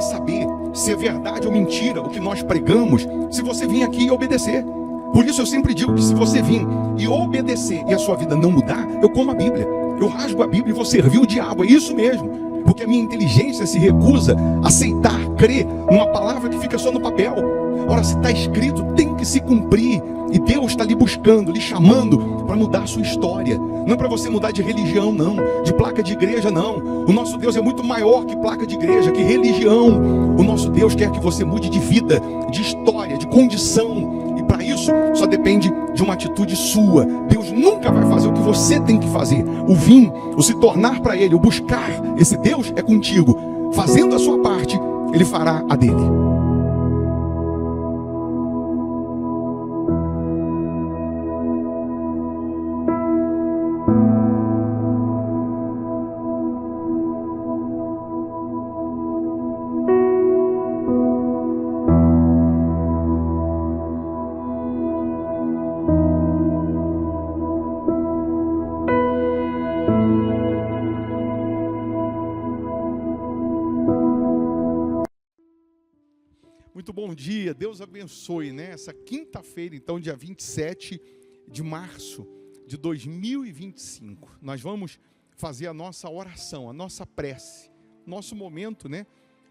saber se é verdade ou mentira o que nós pregamos, se você vir aqui e obedecer. Por isso eu sempre digo que se você vir e obedecer e a sua vida não mudar, eu como a Bíblia, eu rasgo a Bíblia e vou servir o diabo, é isso mesmo. Porque a minha inteligência se recusa a aceitar, crer numa palavra que fica só no papel. Ora, se está escrito, tem que se cumprir. E Deus está lhe buscando, lhe chamando para mudar a sua história. Não é para você mudar de religião, não. De placa de igreja, não. O nosso Deus é muito maior que placa de igreja, que religião. O nosso Deus quer que você mude de vida, de história, de condição. E para isso, só depende de uma atitude sua. Deus nunca vai fazer o que você tem que fazer. O vir, o se tornar para Ele, o buscar esse Deus é contigo. Fazendo a sua parte, Ele fará a dele. Muito bom dia, Deus abençoe, né? Essa quinta-feira, então, dia 27 de março de 2025, nós vamos fazer a nossa oração, a nossa prece, nosso momento, né,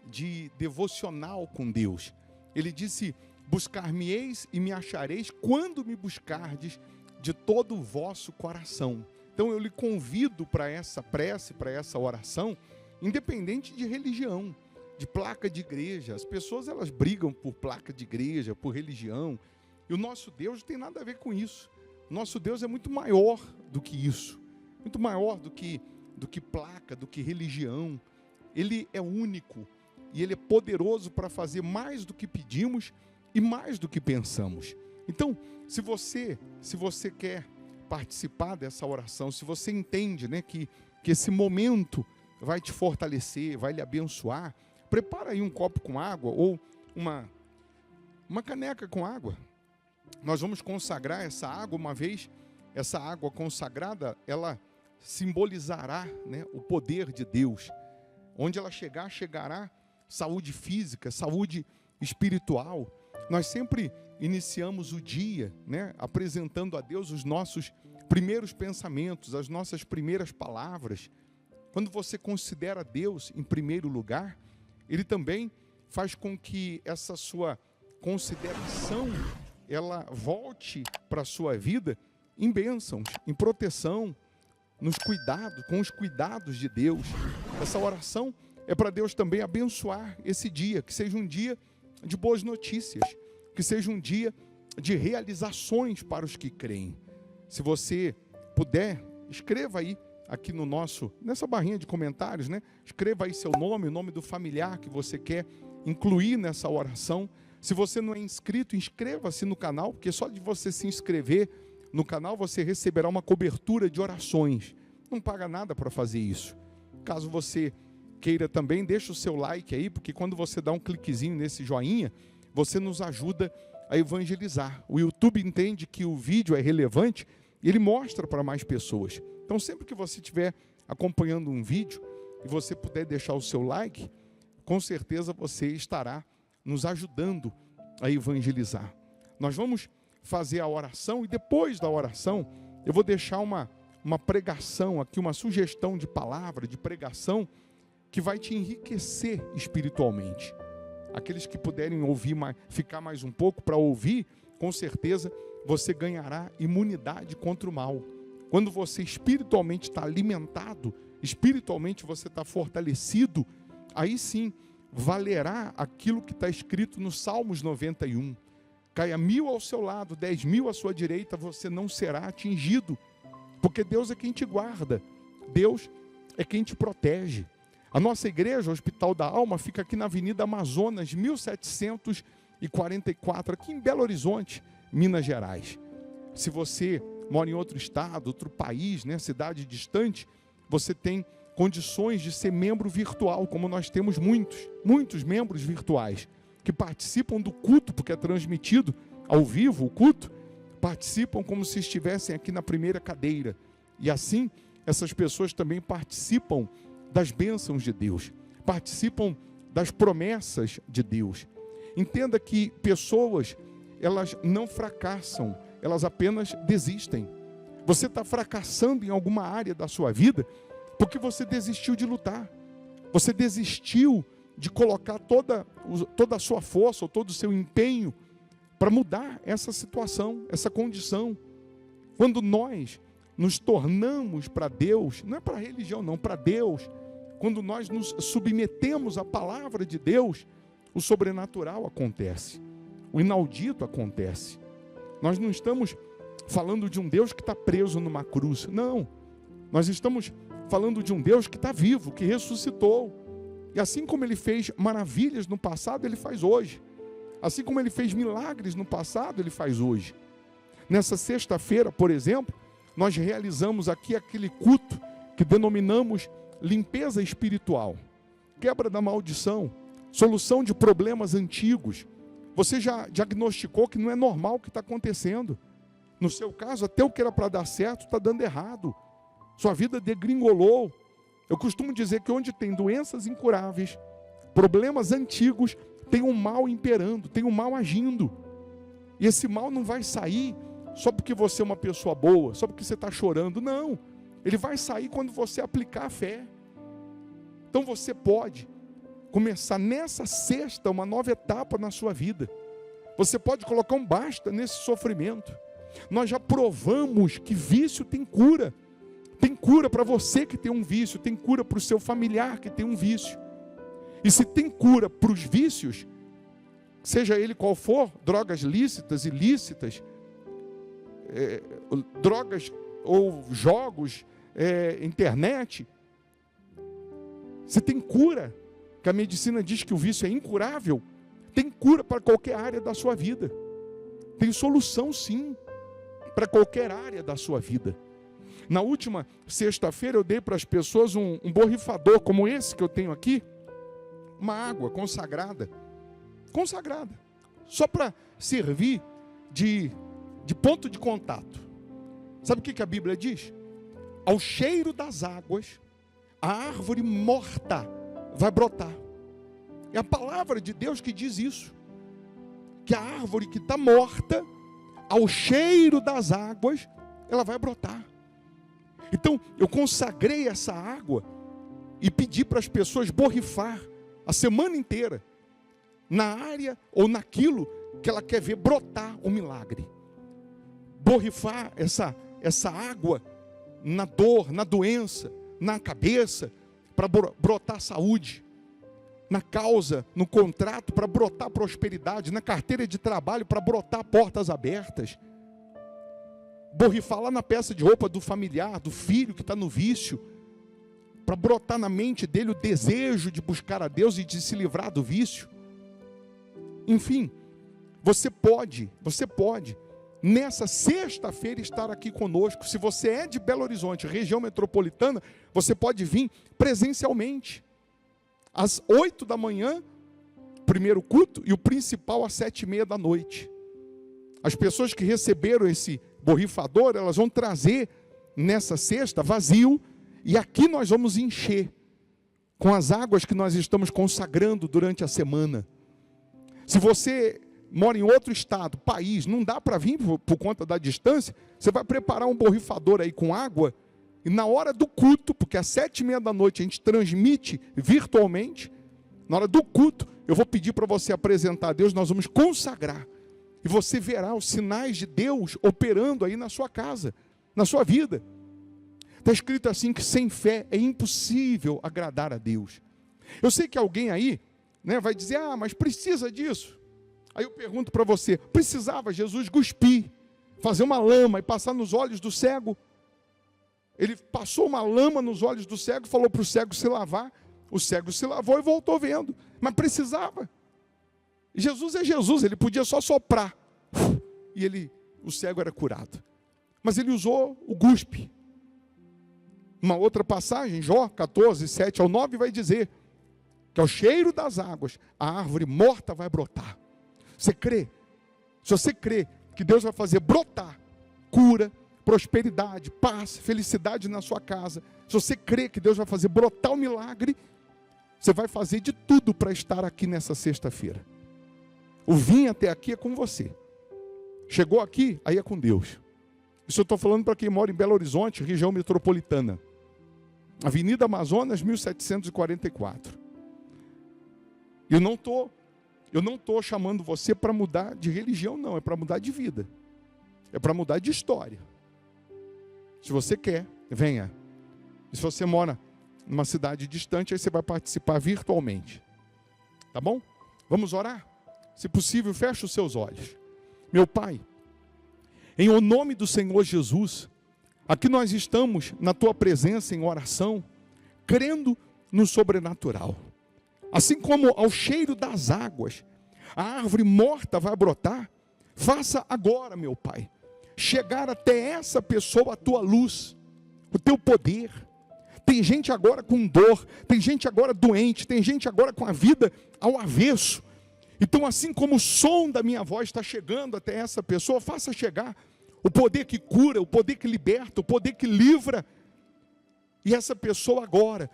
de devocional com Deus. Ele disse: buscar-me-eis e me achareis quando me buscardes de todo o vosso coração. Então eu lhe convido para essa prece, para essa oração, independente de religião, de placa de igreja. As pessoas, elas brigam por placa de igreja, por religião, e o nosso Deus não tem nada a ver com isso. O nosso Deus é muito maior do que isso, muito maior do que placa, do que religião. Ele é único e Ele é poderoso para fazer mais do que pedimos e mais do que pensamos. Então, se você quer participar dessa oração, se você entende, né, que esse momento vai te fortalecer, vai lhe abençoar, prepara aí um copo com água ou uma caneca com água. Nós vamos consagrar essa água uma vez. Essa água consagrada, ela simbolizará, né, o poder de Deus. Onde ela chegará saúde física, saúde espiritual. Nós sempre iniciamos o dia, né, apresentando a Deus os nossos primeiros pensamentos, as nossas primeiras palavras. Quando você considera Deus em primeiro lugar, Ele também faz com que essa sua consideração, ela volte para a sua vida em bênçãos, em proteção, nos cuidados, com os cuidados de Deus. Essa oração é para Deus também abençoar esse dia, que seja um dia de boas notícias, que seja um dia de realizações para os que creem. Se você puder, escreva aí, aqui nessa barrinha de comentários, né? Escreva aí seu nome, o nome do familiar que você quer incluir nessa oração. Se você não é inscrito, inscreva-se no canal, porque só de você se inscrever no canal, você receberá uma cobertura de orações. Não paga nada para fazer isso. Caso você queira também, deixa o seu like aí, porque quando você dá um cliquezinho nesse joinha, você nos ajuda a evangelizar. O YouTube entende que o vídeo é relevante e ele mostra para mais pessoas. Então, sempre que você estiver acompanhando um vídeo e você puder deixar o seu like, com certeza você estará nos ajudando a evangelizar. Nós vamos fazer a oração e depois da oração eu vou deixar uma pregação aqui, uma sugestão de palavra, de pregação, que vai te enriquecer espiritualmente. Aqueles que puderem ouvir, ficar mais um pouco para ouvir, com certeza você ganhará imunidade contra o mal. Quando você espiritualmente está alimentado, espiritualmente você está fortalecido, aí sim valerá aquilo que está escrito no Salmos 91. Caia 1000 ao seu lado, 10.000 à sua direita, você não será atingido. Porque Deus é quem te guarda, Deus é quem te protege. A nossa igreja, o Hospital da Alma, fica aqui na Avenida Amazonas, 1744, aqui em Belo Horizonte, Minas Gerais. Se você mora em outro estado, outro país, né, cidade distante, você tem condições de ser membro virtual, como nós temos muitos membros virtuais, que participam do culto, porque é transmitido ao vivo o culto, participam como se estivessem aqui na primeira cadeira. E assim, essas pessoas também participam das bênçãos de Deus, participam das promessas de Deus. Entenda que pessoas, elas não fracassam, elas apenas desistem. Você está fracassando em alguma área da sua vida porque você desistiu de lutar. Você desistiu de colocar toda a sua força ou todo o seu empenho para mudar essa situação, essa condição. Quando nós nos tornamos para Deus, não é para a religião não, para Deus, quando nós nos submetemos à palavra de Deus, o sobrenatural acontece, o inaudito acontece. Nós não estamos falando de um Deus que está preso numa cruz, não. Nós estamos falando de um Deus que está vivo, que ressuscitou. E assim como Ele fez maravilhas no passado, Ele faz hoje. Assim como Ele fez milagres no passado, Ele faz hoje. Nessa sexta-feira, por exemplo, nós realizamos aqui aquele culto que denominamos limpeza espiritual, quebra da maldição, solução de problemas antigos. Você já diagnosticou que não é normal o que está acontecendo. No seu caso, até o que era para dar certo está dando errado. Sua vida degringolou. Eu costumo dizer que onde tem doenças incuráveis, problemas antigos, tem um mal imperando, tem um mal agindo. E esse mal não vai sair só porque você é uma pessoa boa, só porque você está chorando. Não. Ele vai sair quando você aplicar a fé. Então você pode começar nessa sexta uma nova etapa na sua vida. Você pode colocar um basta nesse sofrimento. Nós já provamos que vício tem cura. Tem cura para você que tem um vício, tem cura para o seu familiar que tem um vício. E se tem cura para os vícios, seja ele qual for, drogas lícitas, ilícitas, drogas ou jogos, internet, se tem cura, que a medicina diz que o vício é incurável, tem cura para qualquer área da sua vida. Tem solução sim, para qualquer área da sua vida. Na última sexta-feira eu dei para as pessoas um borrifador como esse que eu tenho aqui, uma água consagrada, só para servir de ponto de contato. Sabe o que a Bíblia diz? Ao cheiro das águas, a árvore morta vai brotar. É a palavra de Deus que diz isso, que a árvore que está morta, ao cheiro das águas, ela vai brotar. Então, eu consagrei essa água e pedi para as pessoas borrifar a semana inteira na área ou naquilo que ela quer ver brotar o milagre. Borrifar essa água na dor, na doença, na cabeça, para brotar saúde, na causa, no contrato, para brotar prosperidade, na carteira de trabalho, para brotar portas abertas. Borrifar lá na peça de roupa do familiar, do filho que está no vício, para brotar na mente dele o desejo de buscar a Deus e de se livrar do vício. Enfim, você pode, nessa sexta-feira estar aqui conosco. Se você é de Belo Horizonte, região metropolitana, você pode vir presencialmente. Às 8 da manhã, primeiro culto, e o principal às 7:30 da noite. As pessoas que receberam esse borrifador, elas vão trazer nessa sexta vazio, e aqui nós vamos encher com as águas que nós estamos consagrando durante a semana. Se você mora em outro estado, país, não dá para vir por conta da distância, você vai preparar um borrifador aí com água, e na hora do culto, porque às 7:30 da noite a gente transmite virtualmente, na hora do culto, eu vou pedir para você apresentar a Deus, nós vamos consagrar, e você verá os sinais de Deus operando aí na sua casa, na sua vida. Está escrito assim que sem fé é impossível agradar a Deus. Eu sei que alguém aí, vai dizer, mas precisa disso. Aí eu pergunto para você, precisava Jesus cuspir, fazer uma lama e passar nos olhos do cego? Ele passou uma lama nos olhos do cego, falou para o cego se lavar, o cego se lavou e voltou vendo, mas precisava. Jesus é Jesus, ele podia só soprar, e o cego era curado. Mas ele usou o cuspe. Uma outra passagem, Jó 14, 7 ao 9, vai dizer que ao cheiro das águas, a árvore morta vai brotar. Você crê? Se você crê que Deus vai fazer brotar cura, prosperidade, paz, felicidade na sua casa, se você crê que Deus vai fazer brotar o milagre, Você vai fazer de tudo para estar aqui nessa sexta-feira. O vir até aqui é com você. Chegou aqui, aí é com Deus. Isso eu estou falando para quem mora em Belo Horizonte, região metropolitana. Avenida Amazonas, 1744. Eu não estou chamando você para mudar de religião, não. É para mudar de vida. É para mudar de história. Se você quer, venha. E se você mora numa cidade distante, aí você vai participar virtualmente. Tá bom? Vamos orar? Se possível, feche os seus olhos. Meu Pai, em o nome do Senhor Jesus, aqui nós estamos na Tua presença em oração, crendo no sobrenatural. Assim como ao cheiro das águas, a árvore morta vai brotar, faça agora, meu Pai, chegar até essa pessoa a Tua luz, o Teu poder. Tem gente agora com dor, tem gente agora doente, tem gente agora com a vida ao avesso. Então, assim como o som da minha voz está chegando até essa pessoa, faça chegar o poder que cura, o poder que liberta, o poder que livra. E essa pessoa agora,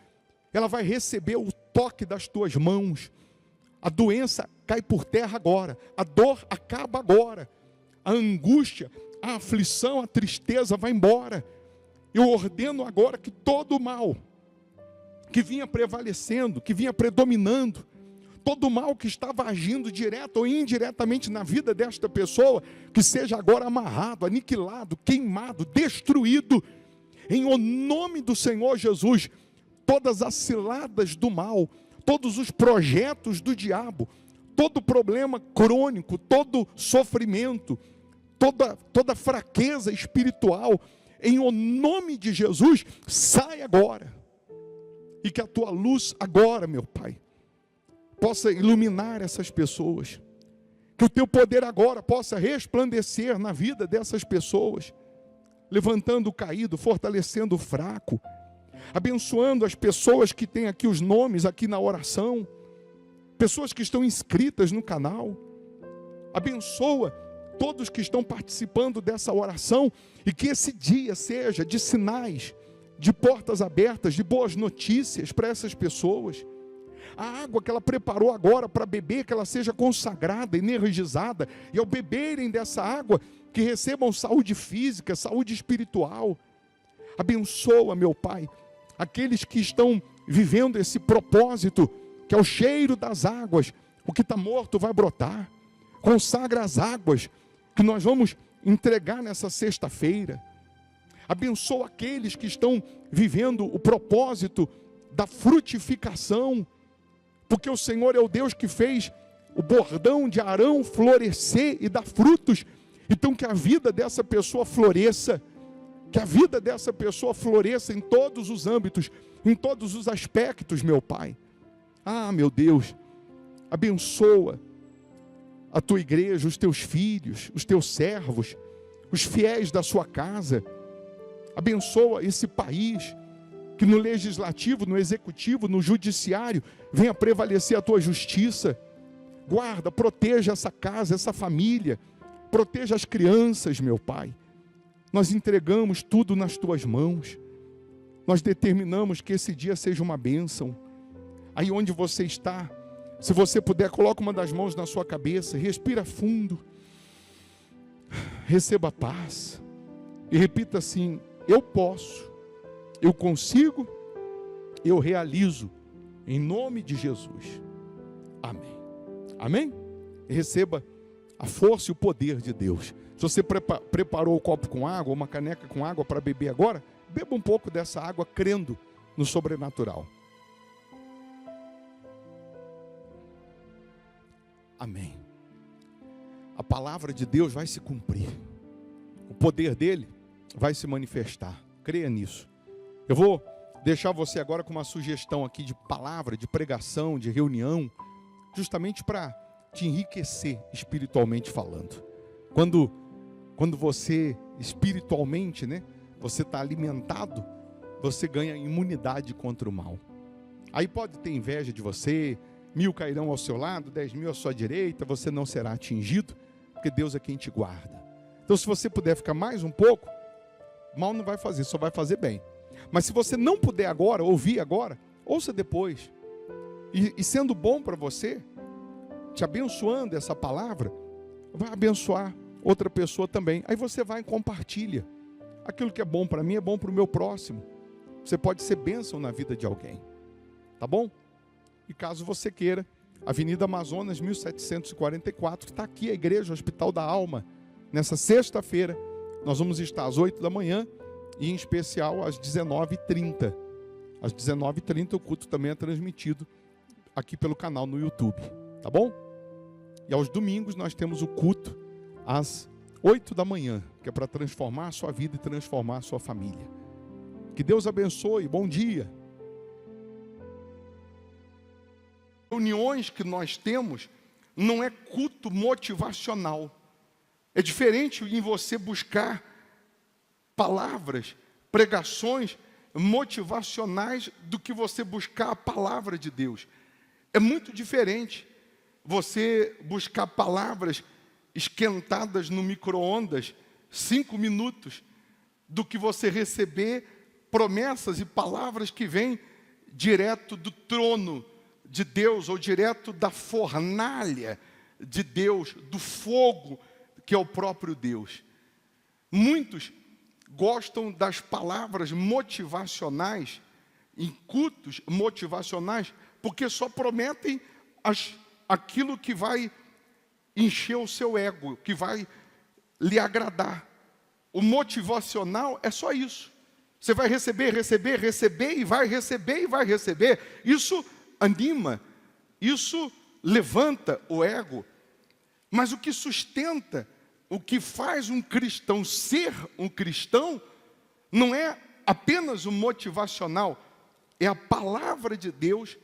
ela vai receber o toque das tuas mãos. A doença cai por terra agora, a dor acaba agora, a angústia, a aflição, a tristeza vai embora. Eu ordeno agora que todo o mal que vinha prevalecendo, que vinha predominando, todo o mal que estava agindo direto ou indiretamente na vida desta pessoa, que seja agora amarrado, aniquilado, queimado, destruído, em o nome do Senhor Jesus. Todas as ciladas do mal, todos os projetos do diabo, todo problema crônico, todo sofrimento, toda fraqueza espiritual, em o nome de Jesus, sai agora. E que a Tua luz agora, meu Pai, possa iluminar essas pessoas. Que o Teu poder agora possa resplandecer na vida dessas pessoas, levantando o caído, fortalecendo o fraco, abençoando as pessoas que têm aqui os nomes aqui na oração, pessoas que estão inscritas no canal. Abençoa todos que estão participando dessa oração, e que esse dia seja de sinais, de portas abertas, de boas notícias para essas pessoas. A água que ela preparou agora para beber, que ela seja consagrada, energizada, e ao beberem dessa água, que recebam saúde física, saúde espiritual. Abençoa, meu Pai, aqueles que estão vivendo esse propósito, que é o cheiro das águas. O que está morto vai brotar. Consagra as águas que nós vamos entregar nessa sexta-feira. Abençoa aqueles que estão vivendo o propósito da frutificação, porque o Senhor é o Deus que fez o bordão de Arão florescer e dar frutos. Então que a vida dessa pessoa floresça, que a vida dessa pessoa floresça em todos os âmbitos, em todos os aspectos, meu Pai. Ah, meu Deus, abençoa a Tua igreja, os Teus filhos, os Teus servos, os fiéis da Sua casa. Abençoa esse país, que no legislativo, no executivo, no judiciário, venha prevalecer a Tua justiça. Guarda, proteja essa casa, essa família, proteja as crianças, meu Pai. Nós entregamos tudo nas Tuas mãos. Nós determinamos que esse dia seja uma bênção. Aí onde você está, se você puder, coloca uma das mãos na sua cabeça, respira fundo, receba paz e repita assim: eu posso, eu consigo, eu realizo, em nome de Jesus. Amém. Amém? E receba a força e o poder de Deus. Se você preparou o copo com água, uma caneca com água para beber agora, beba um pouco dessa água crendo no sobrenatural. Amém. A palavra de Deus vai se cumprir. O poder dele vai se manifestar. Creia nisso. Eu vou deixar você agora com uma sugestão aqui de palavra, de pregação, de reunião, justamente para te enriquecer espiritualmente falando. Quando você espiritualmente, você está alimentado, você ganha imunidade contra o mal. Aí pode ter inveja de você, 1000 cairão ao seu lado, 10.000 à sua direita, você não será atingido, porque Deus é quem te guarda. Então, se você puder ficar mais um pouco, mal não vai fazer, só vai fazer bem. Mas se você não puder agora, ouvir agora, ouça depois. E sendo bom para você, te abençoando essa palavra, vai abençoar outra pessoa também. Aí você vai e compartilha. Aquilo que é bom para mim é bom para o meu próximo. Você pode ser bênção na vida de alguém. Tá bom? E caso você queira, Avenida Amazonas, 1744, está aqui a igreja, o Hospital da Alma. Nessa sexta-feira, nós vamos estar às 8 da manhã e em especial às 19h30. Às 19h30 o culto também é transmitido aqui pelo canal no YouTube. Tá bom? E aos domingos nós temos o culto às 8 da manhã, que é para transformar a sua vida e transformar a sua família. Que Deus abençoe, bom dia. Reuniões que nós temos não é culto motivacional. É diferente em você buscar palavras, pregações motivacionais do que você buscar a palavra de Deus. É muito diferente você buscar palavras esquentadas no micro-ondas, 5 minutos, do que você receber promessas e palavras que vêm direto do trono de Deus, ou direto da fornalha de Deus, do fogo que é o próprio Deus. Muitos gostam das palavras motivacionais, em cultos motivacionais, porque só prometem aquilo que vai encher o seu ego, que vai lhe agradar. O motivacional é só isso. Você vai receber, receber, receber, e vai receber, e vai receber. Isso anima, isso levanta o ego. Mas o que sustenta, o que faz um cristão ser um cristão, não é apenas o motivacional, é a palavra de Deus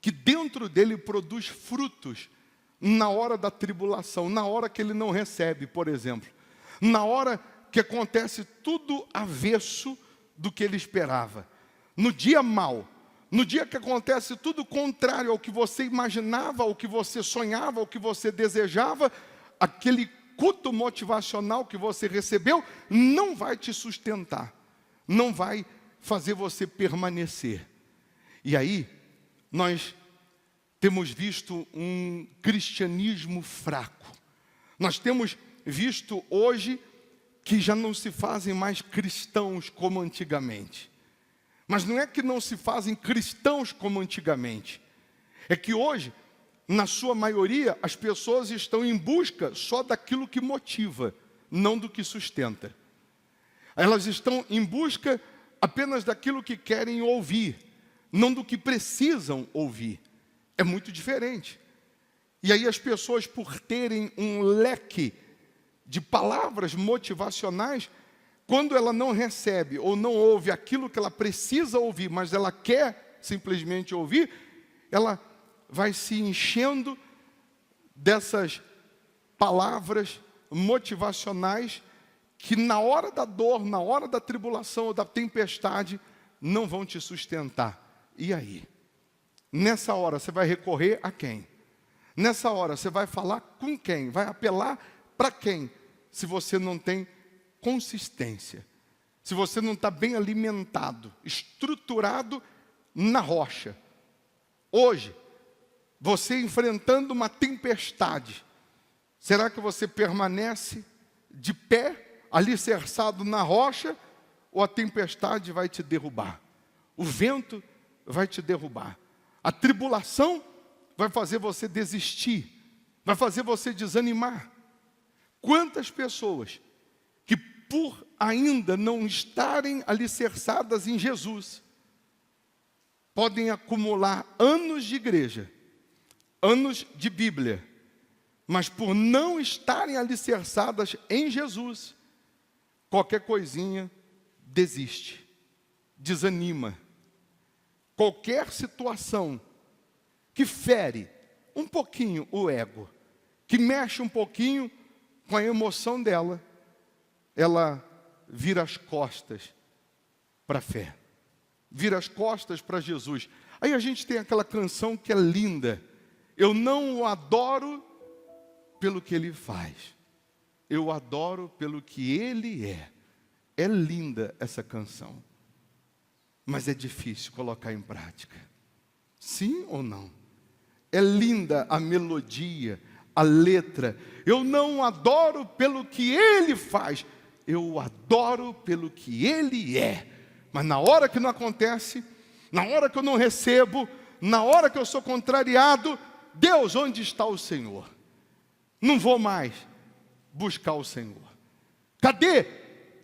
que dentro dele produz frutos na hora da tribulação, na hora que ele não recebe, por exemplo. Na hora que acontece tudo avesso do que ele esperava. No dia mau, no dia que acontece tudo contrário ao que você imaginava, ao que você sonhava, ao que você desejava, aquele culto motivacional que você recebeu não vai te sustentar, não vai fazer você permanecer. E aí, nós temos visto um cristianismo fraco. Nós temos visto hoje que já não se fazem mais cristãos como antigamente. Mas não é que não se fazem cristãos como antigamente. É que hoje, na sua maioria, as pessoas estão em busca só daquilo que motiva, não do que sustenta. Elas estão em busca apenas daquilo que querem ouvir, não do que precisam ouvir. É muito diferente. E aí as pessoas, por terem um leque de palavras motivacionais, quando ela não recebe ou não ouve aquilo que ela precisa ouvir, mas ela quer simplesmente ouvir, ela vai se enchendo dessas palavras motivacionais que na hora da dor, na hora da tribulação ou da tempestade, não vão te sustentar. E aí? Nessa hora você vai recorrer a quem? Nessa hora você vai falar com quem? Vai apelar para quem? Se você não tem consistência, se você não está bem alimentado, estruturado na rocha. Hoje, você enfrentando uma tempestade, será que você permanece de pé, alicerçado na rocha, ou a tempestade vai te derrubar? O vento vai te derrubar. A tribulação vai fazer você desistir, vai fazer você desanimar. Quantas pessoas que por ainda não estarem alicerçadas em Jesus, podem acumular anos de igreja, anos de Bíblia, mas por não estarem alicerçadas em Jesus, qualquer coisinha desiste, desanima. Qualquer situação que fere um pouquinho o ego, que mexe um pouquinho com a emoção dela, ela vira as costas para a fé, vira as costas para Jesus. Aí a gente tem aquela canção que é linda: eu não o adoro pelo que ele faz, eu o adoro pelo que ele é. É linda essa canção, mas é difícil colocar em prática. Sim ou não? É linda a melodia, a letra. Eu não adoro pelo que ele faz, eu o adoro pelo que ele é. Mas na hora que não acontece, na hora que eu não recebo, na hora que eu sou contrariado, Deus, onde está o Senhor? Não vou mais buscar o Senhor. Cadê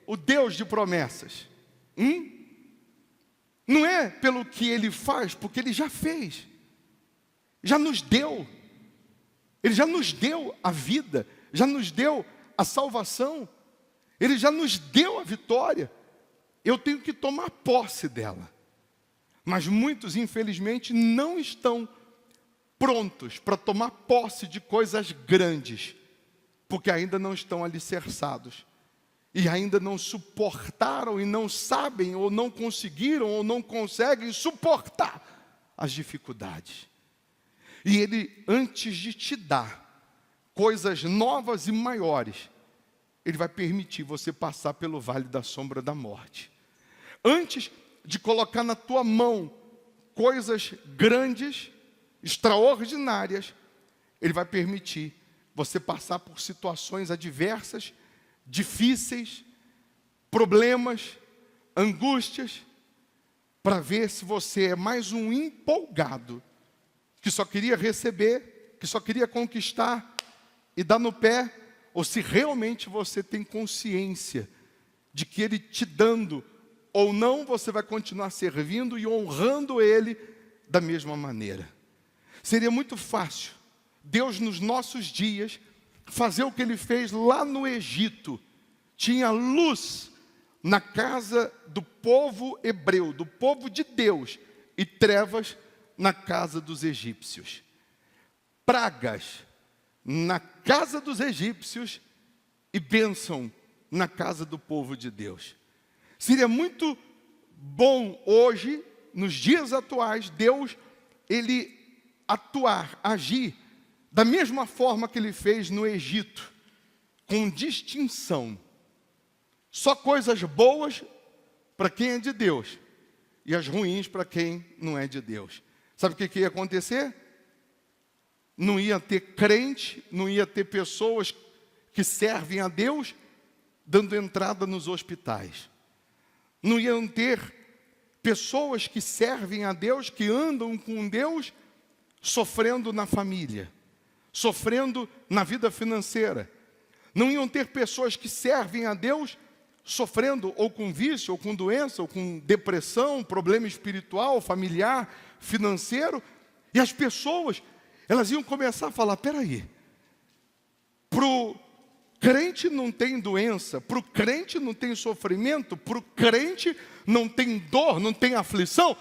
o Deus de promessas? Não é pelo que Ele faz, porque Ele já fez. Já nos deu. Ele já nos deu a vida, já nos deu a salvação. Ele já nos deu a vitória. Eu tenho que tomar posse dela. Mas muitos, infelizmente, não estão prontos para tomar posse de coisas grandes, porque ainda não estão alicerçados. E ainda não suportaram e não sabem, ou não conseguiram, ou não conseguem suportar as dificuldades. E Ele, antes de te dar coisas novas e maiores, Ele vai permitir você passar pelo vale da sombra da morte. Antes de colocar na tua mão coisas grandes, extraordinárias, Ele vai permitir você passar por situações adversas, difíceis, problemas, angústias, para ver se você é mais um empolgado, que só queria receber, que só queria conquistar e dar no pé, ou se realmente você tem consciência de que Ele te dando ou não, você vai continuar servindo e honrando Ele da mesma maneira. Seria muito fácil Deus, nos nossos dias, fazer o que Ele fez lá no Egito. Tinha luz na casa do povo hebreu, do povo de Deus, e trevas na casa dos egípcios. Pragas na casa dos egípcios e bênção na casa do povo de Deus. Seria muito bom hoje, nos dias atuais, Deus, Ele atuar, agir da mesma forma que Ele fez no Egito, com distinção. Só coisas boas para quem é de Deus e as ruins para quem não é de Deus. Sabe o que ia acontecer? Não ia ter crente, não ia ter pessoas que servem a Deus dando entrada nos hospitais. Não iam ter pessoas que servem a Deus, que andam com Deus, sofrendo na família, sofrendo na vida financeira. Não iam ter pessoas que servem a Deus, sofrendo ou com vício, ou com doença, ou com depressão, problema espiritual, familiar, financeiro. E as pessoas, elas iam começar a falar, peraí, para o crente não tem doença, para o crente não tem sofrimento, para o crente não tem dor, não tem aflição,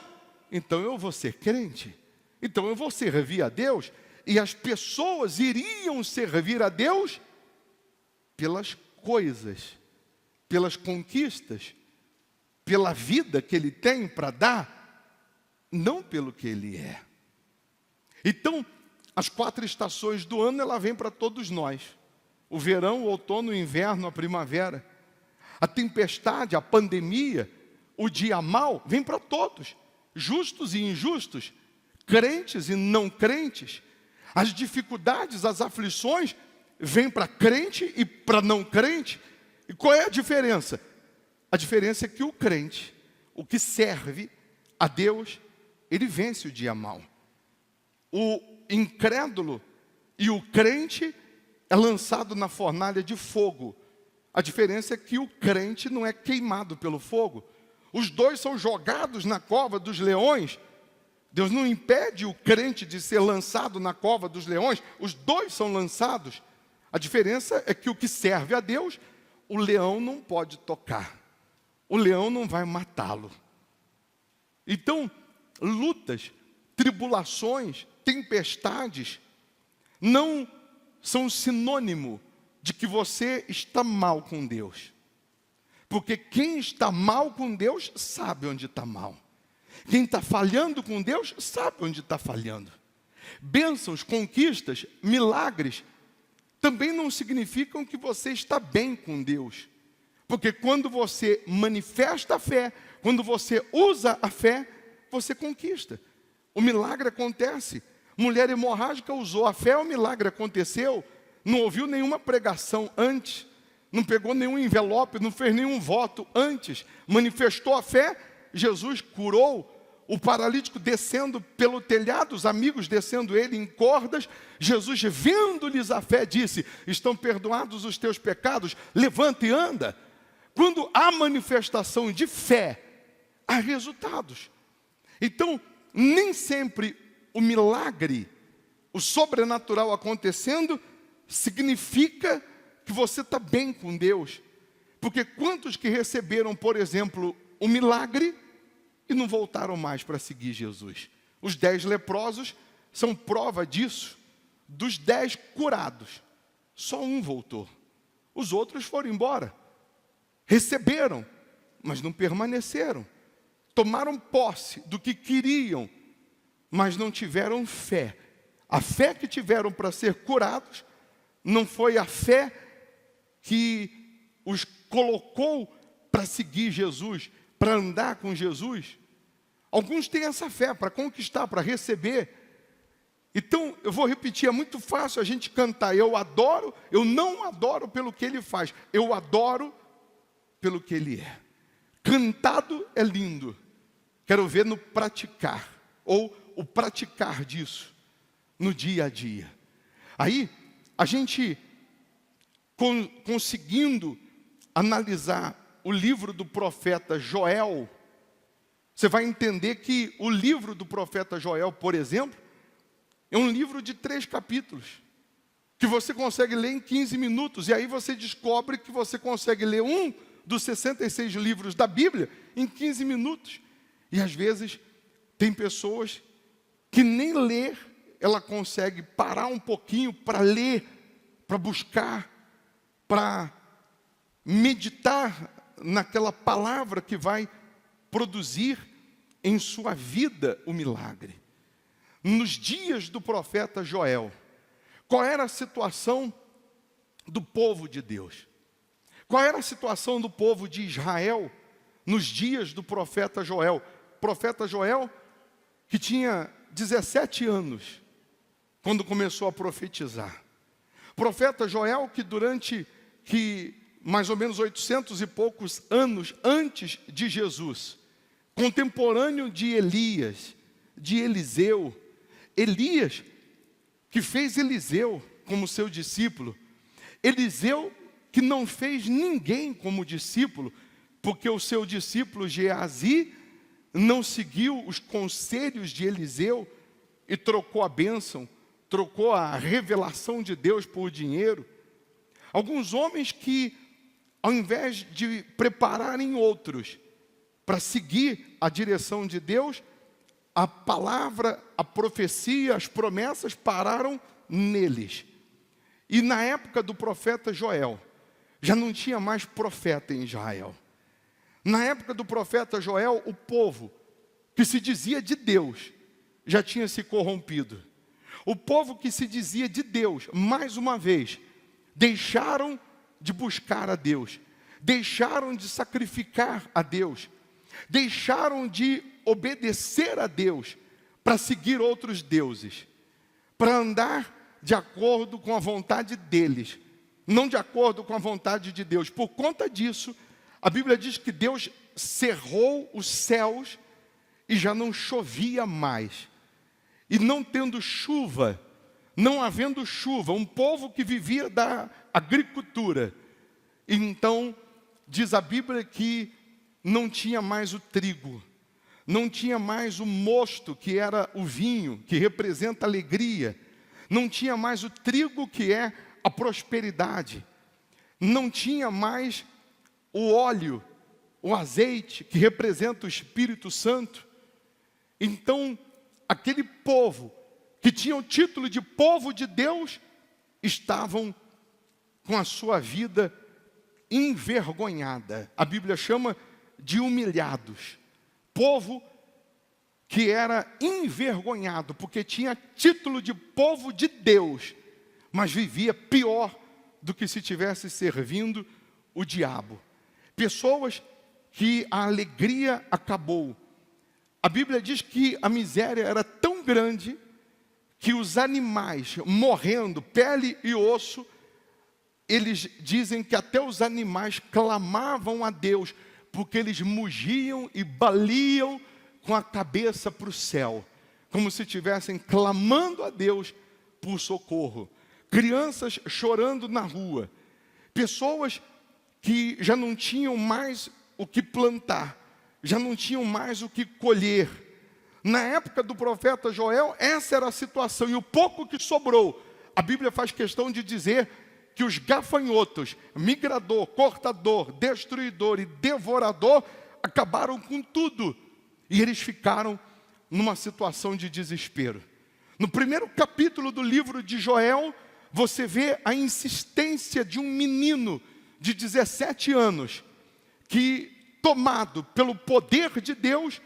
então eu vou ser crente, então eu vou servir a Deus. E as pessoas iriam servir a Deus pelas coisas, pelas conquistas, pela vida que Ele tem para dar, não pelo que Ele é. Então, as 4 estações do ano, ela vem para todos nós. O verão, o outono, o inverno, a primavera. A tempestade, a pandemia, o dia mau, vem para todos. Justos e injustos, crentes e não crentes. As dificuldades, as aflições, vêm para crente e para não crente. E qual é a diferença? A diferença é que o crente, o que serve a Deus, ele vence o dia mau. O incrédulo e o crente é lançado na fornalha de fogo. A diferença é que o crente não é queimado pelo fogo. Os dois são jogados na cova dos leões. Deus não impede o crente de ser lançado na cova dos leões. Os dois são lançados. A diferença é que o que serve a Deus, o leão não pode tocar. O leão não vai matá-lo. Então, lutas, tribulações, tempestades, não são sinônimo de que você está mal com Deus. Porque quem está mal com Deus sabe onde está mal. Quem está falhando com Deus sabe onde está falhando. Bênçãos, conquistas, milagres também não significam que você está bem com Deus. Porque quando você manifesta a fé, quando você usa a fé, você conquista. o milagre acontece. Mulher hemorrágica usou a fé, o milagre aconteceu. Não ouviu nenhuma pregação antes, não pegou nenhum envelope, não fez nenhum voto antes. Manifestou a fé, Jesus curou o paralítico descendo pelo telhado, os amigos descendo ele em cordas. Jesus, vendo-lhes a fé, disse: estão perdoados os teus pecados, levanta e anda. Quando há manifestação de fé, há resultados. Então, nem sempre o milagre, o sobrenatural acontecendo, significa que você está bem com Deus. Porque quantos que receberam, por exemplo, o milagre e não voltaram mais para seguir Jesus? Os 10 leprosos são prova disso. Dos 10 curados, só um voltou. Os outros foram embora. Receberam, mas não permaneceram. Tomaram posse do que queriam, mas não tiveram fé. A fé que tiveram para ser curados não foi a fé que os colocou para seguir Jesus, para andar com Jesus. Alguns têm essa fé para conquistar, para receber. Então, eu vou repetir, é muito fácil a gente cantar: eu adoro, eu não adoro pelo que Ele faz, eu adoro pelo que Ele é. Cantado é lindo, quero ver no praticar, ou o praticar disso, no dia a dia. Aí, a gente conseguindo analisar o livro do profeta Joel, você vai entender que o livro do profeta Joel, por exemplo, é um livro de 3 capítulos, que você consegue ler em 15 minutos, e aí você descobre que você consegue ler um dos 66 livros da Bíblia em 15 minutos. E às vezes, tem pessoas que nem ler, ela consegue parar um pouquinho para ler, para buscar, para meditar naquela palavra que vai produzir em sua vida o milagre. Nos dias do profeta Joel, qual era a situação do povo de Deus? Qual era a situação do povo de Israel nos dias do profeta Joel? Profeta Joel, que tinha 17 anos, quando começou a profetizar. Profeta Joel, que durante mais ou menos 800 e poucos anos antes de Jesus, contemporâneo de Elias, de Eliseu, Elias, que fez Eliseu como seu discípulo, Eliseu, que não fez ninguém como discípulo, porque o seu discípulo Geazi não seguiu os conselhos de Eliseu e trocou a bênção, trocou a revelação de Deus por dinheiro. Alguns homens que, ao invés de prepararem outros para seguir a direção de Deus, a palavra, a profecia, as promessas pararam neles. E na época do profeta Joel, já não tinha mais profeta em Israel. Na época do profeta Joel, o povo que se dizia de Deus já tinha se corrompido. O povo que se dizia de Deus, mais uma vez, deixaram de buscar a Deus, deixaram de sacrificar a Deus, deixaram de obedecer a Deus para seguir outros deuses, para andar de acordo com a vontade deles, não de acordo com a vontade de Deus. Por conta disso, a Bíblia diz que Deus cerrou os céus e já não chovia mais. E não tendo chuva, não havendo chuva, um povo que vivia da agricultura. Então, diz a Bíblia que não tinha mais o trigo, não tinha mais o mosto, que era o vinho, que representa a alegria, não tinha mais o trigo, que é a prosperidade, não tinha mais o óleo, o azeite, que representa o Espírito Santo. Então, aquele povo que tinha o título de povo de Deus, estavam com a sua vida envergonhada. A Bíblia chama de humilhados. Povo que era envergonhado, porque tinha título de povo de Deus, mas vivia pior do que se tivesse servindo o diabo. Pessoas que a alegria acabou, A Bíblia diz que a miséria era tão grande que os animais morrendo, pele e osso, eles dizem que até os animais clamavam a Deus, porque eles mugiam e baliam com a cabeça para o céu, como se estivessem clamando a Deus por socorro. Crianças chorando na rua, pessoas que já não tinham mais o que plantar, já não tinham mais o que colher. Na época do profeta Joel, essa era a situação, e o pouco que sobrou, a Bíblia faz questão de dizer que os gafanhotos, migrador, cortador, destruidor e devorador, acabaram com tudo, e eles ficaram numa situação de desespero. No primeiro capítulo do livro de Joel, você vê a insistência de um menino de 17 anos, que, tomado pelo poder de Deus,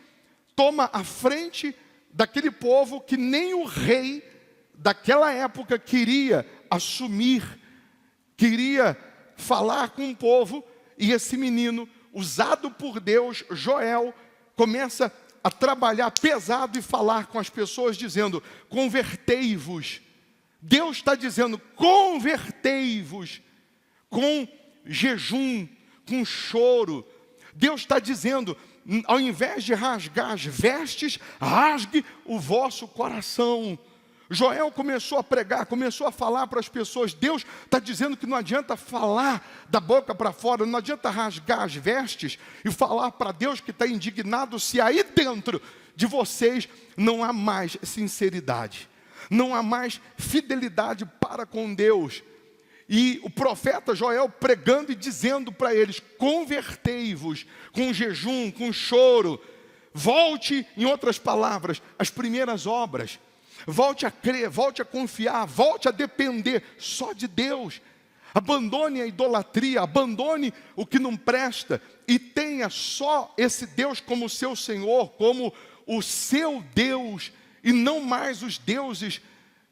toma a frente daquele povo que nem o rei daquela época queria assumir, queria falar com o povo, e esse menino, usado por Deus, Joel, começa a trabalhar pesado e falar com as pessoas, dizendo: convertei-vos. Deus está dizendo: convertei-vos, com jejum, com choro. Deus está dizendo: ao invés de rasgar as vestes, rasgue o vosso coração. Joel começou a pregar, começou a falar para as pessoas. Deus está dizendo que não adianta falar da boca para fora, não adianta rasgar as vestes e falar para Deus que está indignado, se aí dentro de vocês não há mais sinceridade, não há mais fidelidade para com Deus. E o profeta Joel pregando e dizendo para eles: convertei-vos, com jejum, com choro. Volte, em outras palavras, às primeiras obras. Volte a crer, volte a confiar, volte a depender só de Deus. Abandone a idolatria, abandone o que não presta e tenha só esse Deus como seu Senhor, como o seu Deus, e não mais os deuses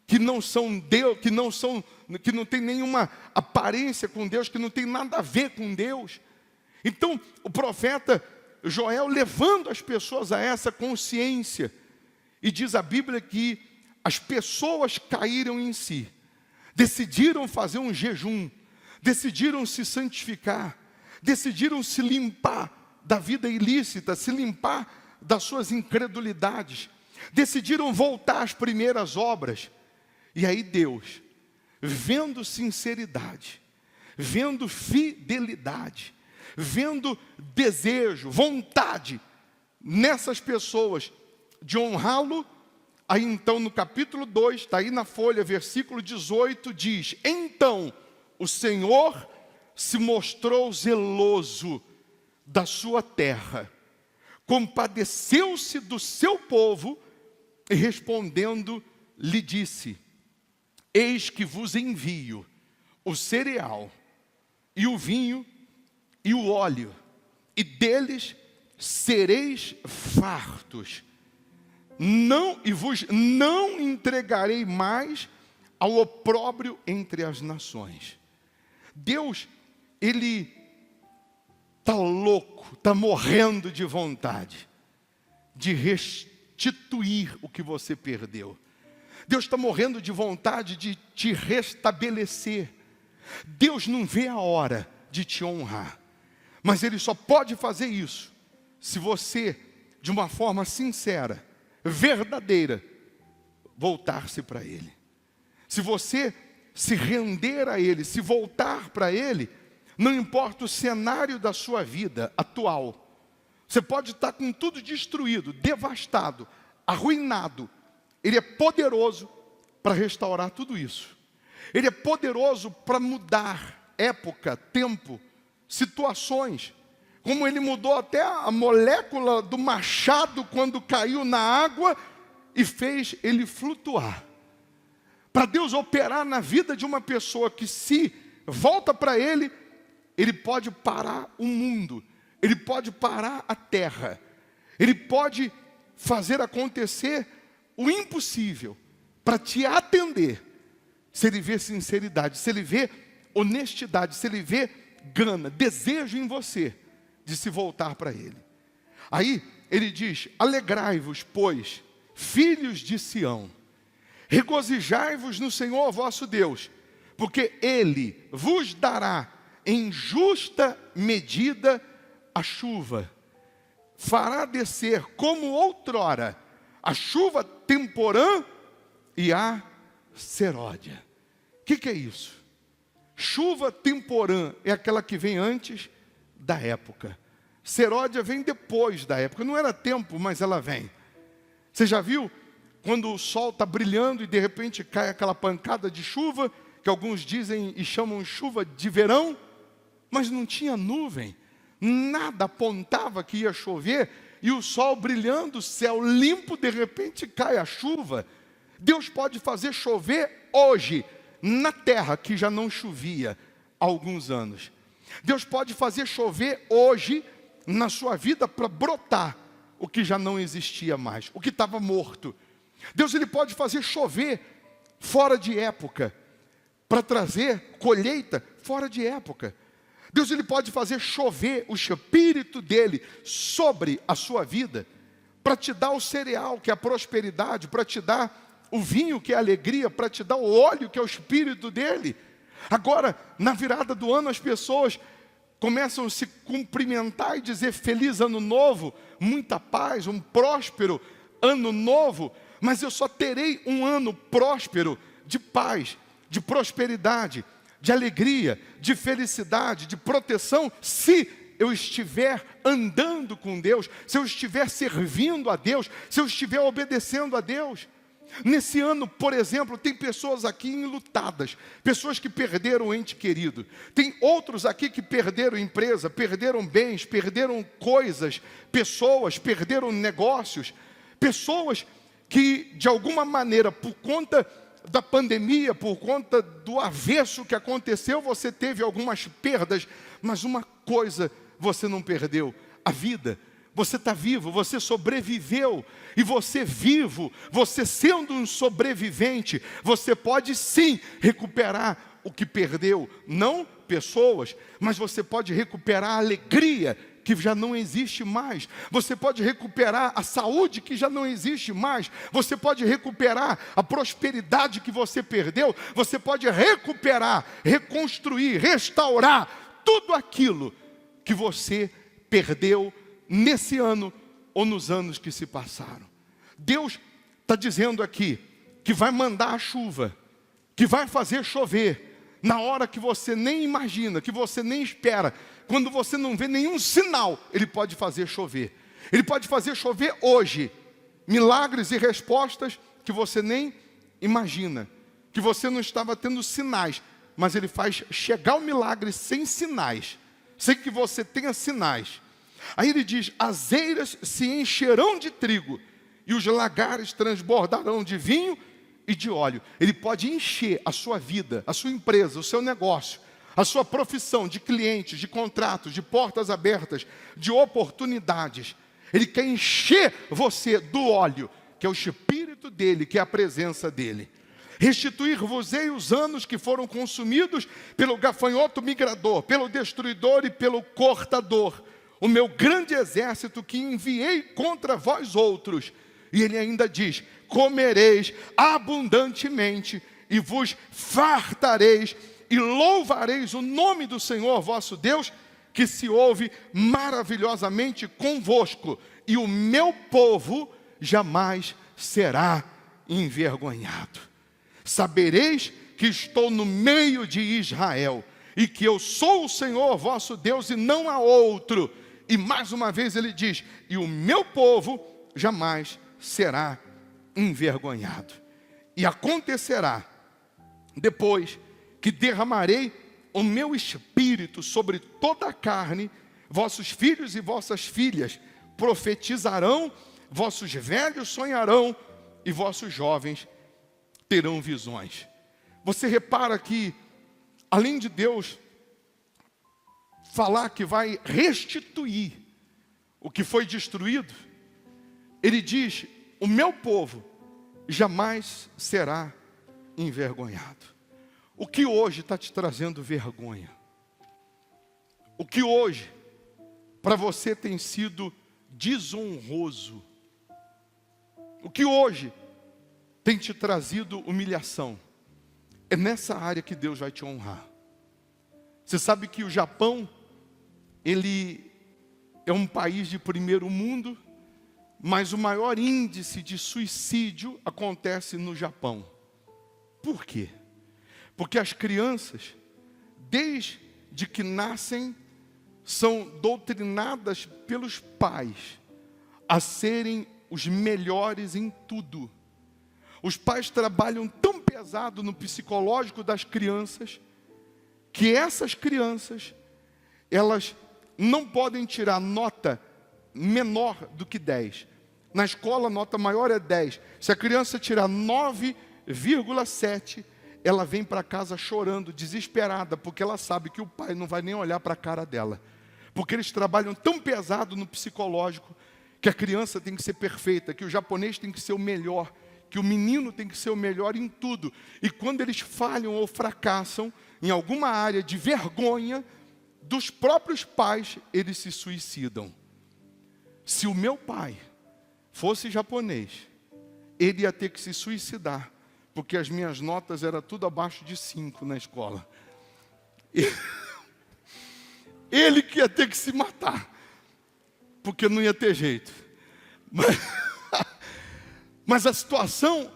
que não são Deus, que não tem nenhuma aparência com Deus, que não tem nada a ver com Deus. Então, o profeta Joel levando as pessoas a essa consciência, e diz a Bíblia que as pessoas caíram em si, decidiram fazer um jejum, decidiram se santificar, decidiram se limpar da vida ilícita, se limpar das suas incredulidades, decidiram voltar às primeiras obras. E aí Deus, vendo sinceridade, vendo fidelidade, vendo desejo, vontade nessas pessoas de honrá-lo, aí então no capítulo 2, está aí na folha, versículo 18, diz: então o Senhor se mostrou zeloso da sua terra, compadeceu-se do seu povo, e respondendo lhe disse: eis que vos envio o cereal, e o vinho, e o óleo, e deles sereis fartos. E vos não entregarei mais ao opróbrio entre as nações. Deus, Ele está louco, está morrendo de vontade de restituir o que você perdeu. Deus está morrendo de vontade de te restabelecer. Deus não vê a hora de te honrar, mas Ele só pode fazer isso se você, de uma forma sincera, verdadeira, voltar-se para Ele. Se você se render a Ele, se voltar para Ele, não importa o cenário da sua vida atual, você pode estar com tudo destruído, devastado, arruinado. Ele é poderoso para restaurar tudo isso. Ele é poderoso para mudar época, tempo, situações. Como Ele mudou até a molécula do machado quando caiu na água e fez ele flutuar. Para Deus operar na vida de uma pessoa que se volta para Ele, Ele pode parar o mundo, Ele pode parar a terra, Ele pode fazer acontecer o impossível para te atender, se Ele vê sinceridade, se Ele vê honestidade, se Ele vê gana, desejo em você de se voltar para Ele. Aí ele diz: alegrai-vos, pois, filhos de Sião, regozijai-vos no Senhor vosso Deus, porque Ele vos dará em justa medida a chuva, fará descer como outrora a chuva temporã e a seródia. O que é isso? Chuva temporã é aquela que vem antes da época. Seródia vem depois da época. Não era tempo, mas ela vem. Você já viu quando o sol está brilhando e de repente cai aquela pancada de chuva, que alguns dizem e chamam chuva de verão, mas não tinha nuvem, nada apontava que ia chover, e o sol brilhando, o céu limpo, de repente cai a chuva. Deus pode fazer chover hoje, na terra que já não chovia há alguns anos. Deus pode fazer chover hoje na sua vida para brotar o que já não existia mais, o que estava morto. Deus ele pode fazer chover fora de época, para trazer colheita fora de época. Deus ele pode fazer chover o Espírito dele sobre a sua vida, para te dar o cereal, que é a prosperidade, para te dar o vinho, que é a alegria, para te dar o óleo, que é o Espírito dele. Agora, na virada do ano, as pessoas começam a se cumprimentar e dizer feliz ano novo, muita paz, um próspero ano novo, mas eu só terei um ano próspero de paz, de prosperidade, de alegria, de felicidade, de proteção, se eu estiver andando com Deus, se eu estiver servindo a Deus, se eu estiver obedecendo a Deus. Nesse ano, por exemplo, tem pessoas aqui enlutadas, pessoas que perderam o ente querido. Tem outros aqui que perderam empresa, perderam bens, perderam coisas, pessoas, perderam negócios. Pessoas que, de alguma maneira, por conta da pandemia, por conta do avesso que aconteceu, você teve algumas perdas, mas uma coisa você não perdeu: a vida. Você está vivo, você sobreviveu, e você vivo, você sendo um sobrevivente, você pode sim recuperar o que perdeu, não pessoas, mas você pode recuperar a alegria que já não existe mais, você pode recuperar a saúde que já não existe mais, você pode recuperar a prosperidade que você perdeu, você pode recuperar, reconstruir, restaurar tudo aquilo que você perdeu nesse ano ou nos anos que se passaram. Deus está dizendo aqui que vai mandar a chuva, que vai fazer chover na hora que você nem imagina, que você nem espera, quando você não vê nenhum sinal. Ele pode fazer chover. Ele pode fazer chover hoje milagres e respostas que você nem imagina, que você não estava tendo sinais, mas Ele faz chegar o milagre sem sinais, sem que você tenha sinais. Aí ele diz: as eiras se encherão de trigo e os lagares transbordarão de vinho e de óleo. Ele pode encher a sua vida, a sua empresa, o seu negócio, a sua profissão de clientes, de contratos, de portas abertas, de oportunidades. Ele quer encher você do óleo, que é o Espírito dele, que é a presença dele. Restituir-vos-ei os anos que foram consumidos pelo gafanhoto migrador, pelo destruidor e pelo cortador, o meu grande exército que enviei contra vós outros. E ele ainda diz: comereis abundantemente e vos fartareis e louvareis o nome do Senhor vosso Deus, que se ouve maravilhosamente convosco, e o meu povo jamais será envergonhado. Sabereis que estou no meio de Israel, e que eu sou o Senhor vosso Deus e não há outro. E mais uma vez ele diz: e o meu povo jamais será envergonhado. E acontecerá, depois que derramarei o meu espírito sobre toda a carne, vossos filhos e vossas filhas profetizarão, vossos velhos sonharão, e vossos jovens terão visões. Você repara que, além de Deus falar que vai restituir o que foi destruído, Ele diz: o meu povo jamais será envergonhado. O que hoje está te trazendo vergonha? O que hoje para você tem sido desonroso. O que hoje tem te trazido humilhação, é nessa área que Deus vai te honrar. Você sabe que o Japão, ele é um país de primeiro mundo, mas o maior índice de suicídio acontece no Japão. Por quê? Porque as crianças, desde que nascem, são doutrinadas pelos pais a serem os melhores em tudo. Os pais trabalham tão pesado no psicológico das crianças, que essas crianças, elas não podem tirar nota menor do que 10. Na escola, a nota maior é 10. Se a criança tirar 9,7, ela vem para casa chorando, desesperada, porque ela sabe que o pai não vai nem olhar para a cara dela. Porque eles trabalham tão pesado no psicológico, que a criança tem que ser perfeita, que o japonês tem que ser o melhor, que o menino tem que ser o melhor em tudo. E quando eles falham ou fracassam em alguma área de vergonha dos próprios pais, eles se suicidam. Se o meu pai fosse japonês, ele ia ter que se suicidar, porque as minhas notas eram tudo abaixo de 5 na escola. Ele que ia ter que se matar, porque não ia ter jeito. Mas a situação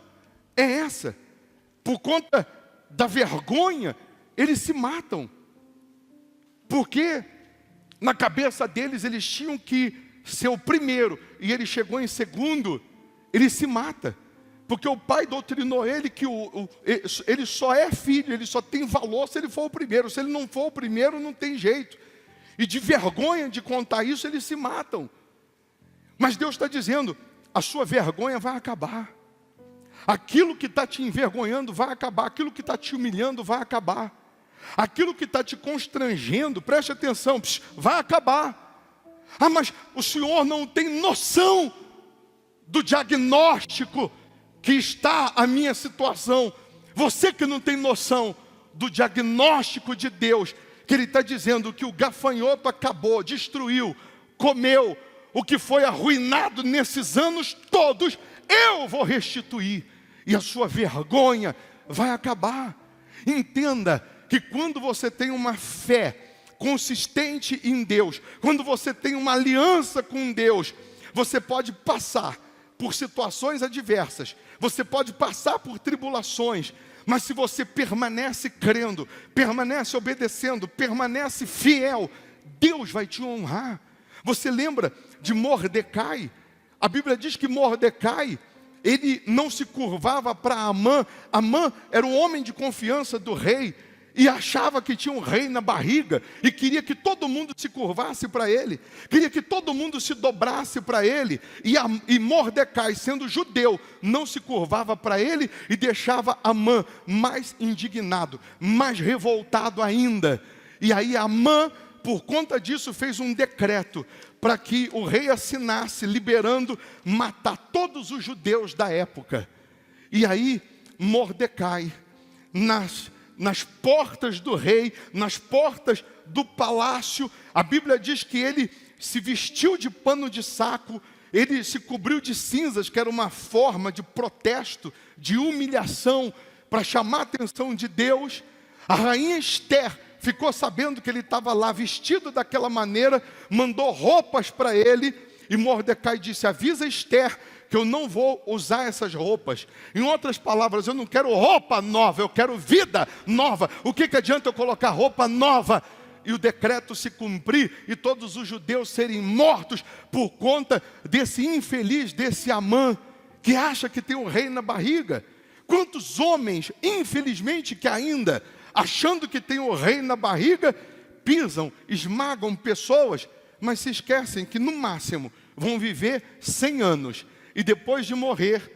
é essa. Por conta da vergonha, eles se matam. Porque na cabeça deles, eles tinham que ser o primeiro, e ele chegou em segundo, ele se mata. Porque o pai doutrinou ele que ele só é filho, ele só tem valor se ele for o primeiro. Se ele não for o primeiro, não tem jeito. E de vergonha de contar isso, eles se matam. Mas Deus está dizendo, a sua vergonha vai acabar. Aquilo que está te envergonhando vai acabar. Aquilo que está te humilhando vai acabar. Aquilo que está te constrangendo, preste atenção, vai acabar. Ah, mas o senhor não tem noção do diagnóstico que está a minha situação. Você que não tem noção do diagnóstico de Deus, que Ele está dizendo que o gafanhoto acabou, destruiu, comeu, o que foi arruinado nesses anos todos, eu vou restituir, e a sua vergonha vai acabar. Entenda que quando você tem uma fé consistente em Deus, quando você tem uma aliança com Deus, você pode passar por situações adversas, você pode passar por tribulações, mas se você permanece crendo, permanece obedecendo, permanece fiel, Deus vai te honrar. Você lembra de Mordecai? A Bíblia diz que Mordecai, ele não se curvava para Amã. Amã era um homem de confiança do rei, e achava que tinha um rei na barriga, e queria que todo mundo se curvasse para ele, queria que todo mundo se dobrasse para ele, e Mordecai, sendo judeu, não se curvava para ele, e deixava Amã mais indignado, mais revoltado ainda. E aí Amã, por conta disso, fez um decreto, para que o rei assinasse, liberando, matar todos os judeus da época. E aí Mordecai, nas portas do rei, nas portas do palácio, a Bíblia diz que ele se vestiu de pano de saco, ele se cobriu de cinzas, que era uma forma de protesto, de humilhação, para chamar a atenção de Deus. A rainha Esther ficou sabendo que ele estava lá vestido daquela maneira, mandou roupas para ele, e Mordecai disse, avisa Esther que eu não vou usar essas roupas. Em outras palavras, eu não quero roupa nova, eu quero vida nova. O que adianta eu colocar roupa nova e o decreto se cumprir e todos os judeus serem mortos por conta desse infeliz, desse Amã, que acha que tem um rei na barriga? Quantos homens, infelizmente, que ainda, achando que tem um rei na barriga, pisam, esmagam pessoas, mas se esquecem que no máximo vão viver 100 anos. E depois de morrer,